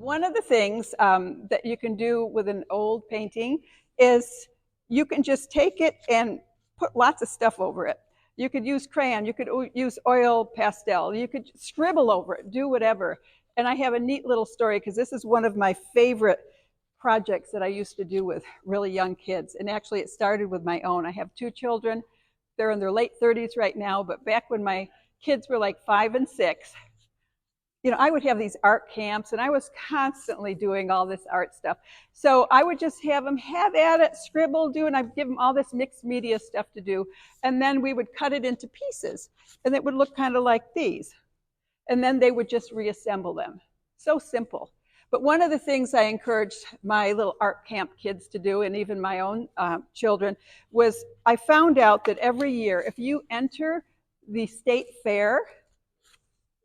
One of the things that you can do with an old painting is you can just take it and put lots of stuff over it. You could use crayon, you could use oil pastel, you could scribble over it, do whatever. And I have a neat little story because this is one of my favorite projects that I used to do with really young kids. And actually it started with my own. I have 2 children. They're in their late 30s right now, but back when my kids were like 5 and 6, you know, I would have these art camps and I was constantly doing all this art stuff. So I would just have them have at it, scribble, do, and I'd give them all this mixed media stuff to do. And then we would cut it into pieces and it would look kind of like these. And then they would just reassemble them. So simple. But one of the things I encouraged my little art camp kids to do, and even my own children, was I found out that every year, if you enter the state fair,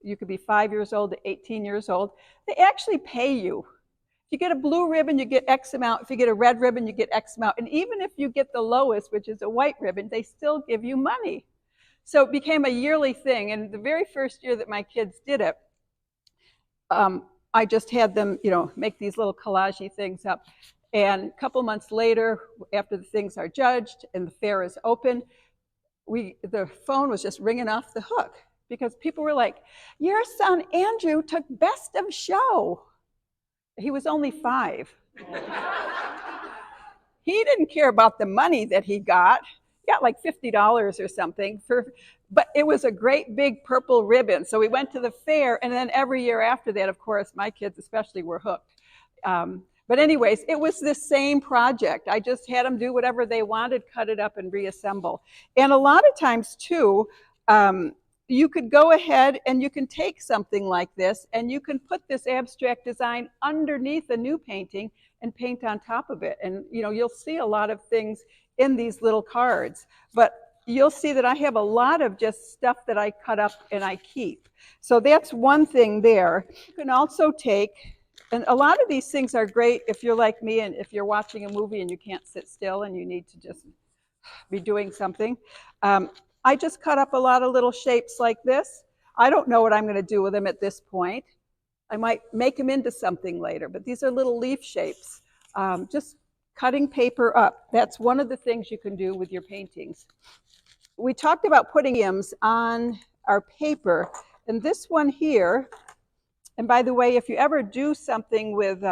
you could be 5 years old to 18 years old, they actually pay you. If you get a blue ribbon, you get X amount. If you get a red ribbon, you get X amount. And even if you get the lowest, which is a white ribbon, they still give you money. So it became a yearly thing. And the very first year that my kids did it, I just had them, you know, make these little collage-y things up. And a couple months later, after the things are judged and the fair is open, the phone was just ringing off the hook. Because people were like, your son Andrew took best of show. He was only 5. He didn't care about the money that he got. He got like $50 or something. But it was a great big purple ribbon. So we went to the fair, and then every year after that, of course, my kids especially were hooked. But anyways, it was the same project. I just had them do whatever they wanted, cut it up and reassemble. And a lot of times too, you could go ahead and you can take something like this and you can put this abstract design underneath a new painting and paint on top of it. And you know, you'll see a lot of things in these little cards, but you'll see that I have a lot of just stuff that I cut up and I keep. So that's one thing there. You can also take, and a lot of these things are great if you're like me and if you're watching a movie and you can't sit still and you need to just be doing something. I just cut up a lot of little shapes like this. I don't know what I'm going to do with them at this point. I might make them into something later, but these are little leaf shapes. Just cutting paper up. That's one of the things you can do with your paintings. We talked about putting mediums on our paper, and this one here, and by the way, if you ever do something with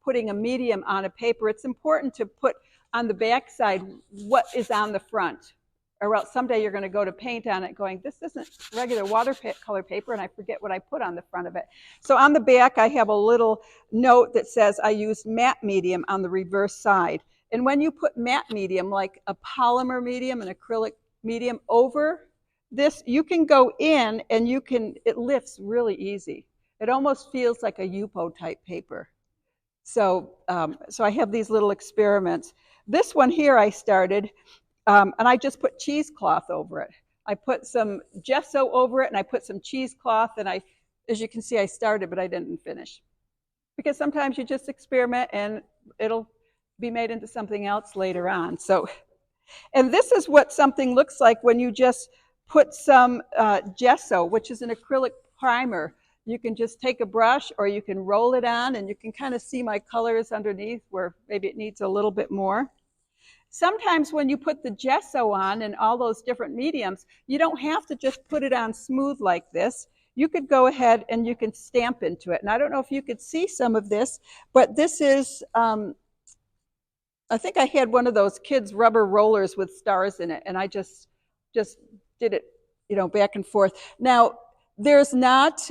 putting a medium on a paper, it's important to put on the back side what is on the front. Or else someday you're going to go to paint on it going, this isn't regular watercolor paper, and I forget what I put on the front of it. So on the back, I have a little note that says I used matte medium on the reverse side. And when you put matte medium, like a polymer medium, an acrylic medium over this, you can go in and it lifts really easy. It almost feels like a Yupo type paper. So, so I have these little experiments. This one here I started, and I just put cheesecloth over it. I put some gesso over it, and I put some cheesecloth, and as you can see, I started, but I didn't finish. Because sometimes you just experiment, and it'll be made into something else later on. So, and this is what something looks like when you just put some gesso, which is an acrylic primer. You can just take a brush, or you can roll it on, and you can kind of see my colors underneath where maybe it needs a little bit more. Sometimes when you put the gesso on and all those different mediums, you don't have to just put it on smooth like this. You could go ahead and you can stamp into it. And I don't know if you could see some of this, but this is, I think I had one of those kids' rubber rollers with stars in it, and I just did it, you know, back and forth. Now, there's not,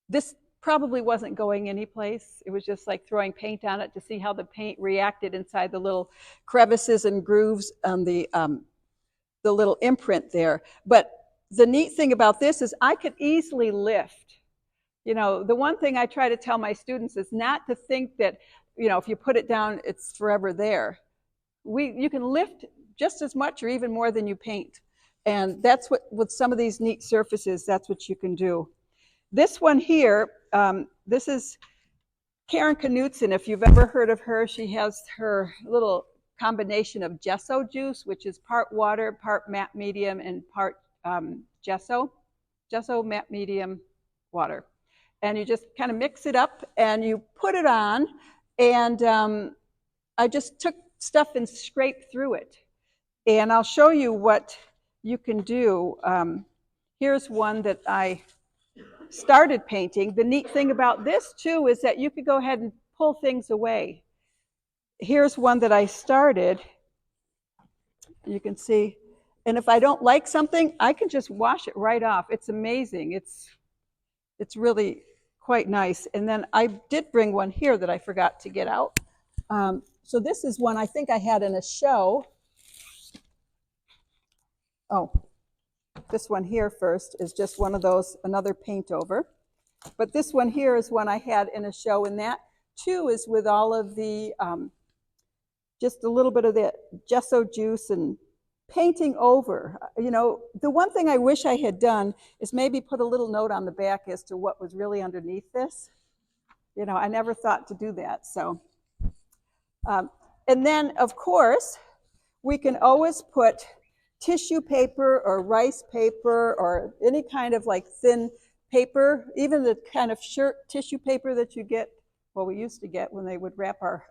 this probably wasn't going anyplace. It was just like throwing paint on it to see how the paint reacted inside the little crevices and grooves on the little imprint there. But the neat thing about this is I could easily lift. You know, the one thing I try to tell my students is not to think that, you know, if you put it down, it's forever there. You can lift just as much or even more than you paint. And that's what, with some of these neat surfaces, that's what you can do. This one here, this is Karen Knutson. If you've ever heard of her, she has her little combination of gesso juice, which is part water, part matte medium, and part gesso. Gesso, matte medium, water. and you just kind of mix it up and you put it on. And I just took stuff and scraped through it. And I'll show you what you can do. Here's one that I started painting. The neat thing about this too is that you could go ahead and pull things away. Here's one that I started. You can see. And if I don't like something, I can just wash it right off. It's amazing. It's really quite nice. And then I did bring one here that I forgot to get out. So this is one I think I had in a show. Oh, this one here first is just one of those, another paint over. But this one here is one I had in a show, and that too is with all of the, just a little bit of the gesso juice and painting over. You know, the one thing I wish I had done is maybe put a little note on the back as to what was really underneath this. You know, I never thought to do that. So, and then of course, we can always put tissue paper or rice paper or any kind of like thin paper, even the kind of shirt tissue paper that you get, well, we used to get when they would wrap our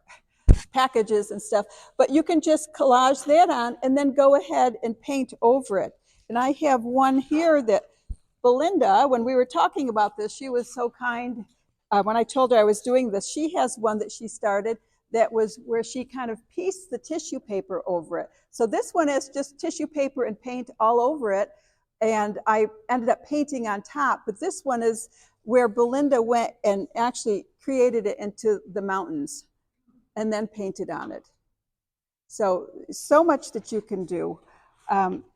packages and stuff, but you can just collage that on and then go ahead and paint over it. And I have one here that Belinda, when we were talking about this, she was so kind. When I told her I was doing this, she has one that she started that was where she kind of pieced the tissue paper over it. So this one is just tissue paper and paint all over it, and I ended up painting on top. But this one is where Belinda went and actually created it into the mountains and then painted on it. So much that you can do.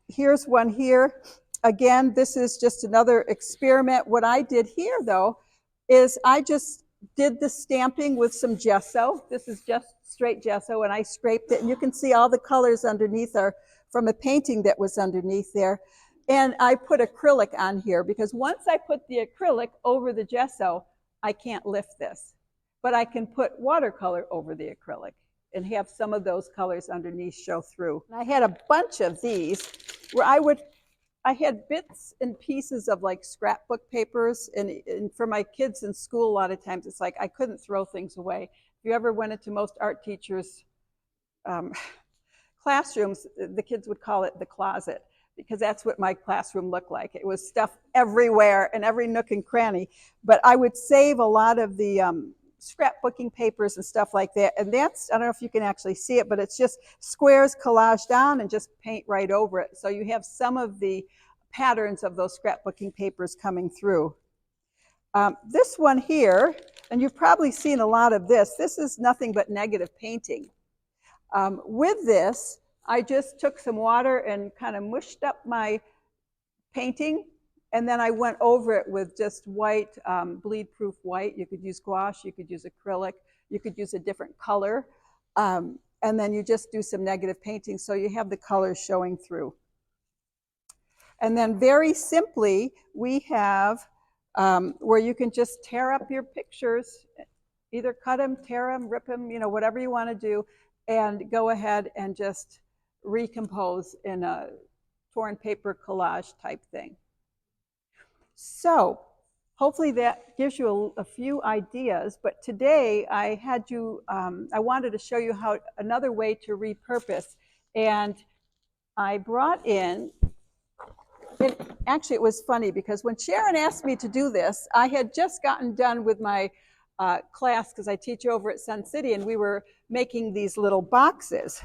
Here's one here. Again, this is just another experiment. What I did here, though, is I just did the stamping with some gesso. This is just straight gesso, and I scraped it. And you can see all the colors underneath are from a painting that was underneath there. And I put acrylic on here because once I put the acrylic over the gesso, I can't lift this. But I can put watercolor over the acrylic and have some of those colors underneath show through. And I had a bunch of these where I had bits and pieces of like scrapbook papers, and for my kids in school, a lot of times it's like I couldn't throw things away. If you ever went into most art teachers' classrooms, the kids would call it the closet, because that's what my classroom looked like. It was stuff everywhere in every nook and cranny. But I would save a lot of the scrapbooking papers and stuff like that. And that's, I don't know if you can actually see it, but it's just squares collaged down and just paint right over it. So you have some of the patterns of those scrapbooking papers coming through. This one here, and you've probably seen a lot of this, this is nothing but negative painting. With this, I just took some water and kind of mushed up my painting, and then I went over it with just white, bleed-proof white. You could use gouache, you could use acrylic, you could use a different color, and then you just do some negative painting so you have the colors showing through. And then very simply, we have where you can just tear up your pictures, either cut them, tear them, rip them, you know, whatever you want to do, and go ahead and just recompose in a torn paper collage type thing. So hopefully that gives you a few ideas, but today I wanted to show you how another way to repurpose. And I brought in, actually it was funny because when Sharon asked me to do this, I had just gotten done with my class because I teach over at Sun City, and we were making these little boxes.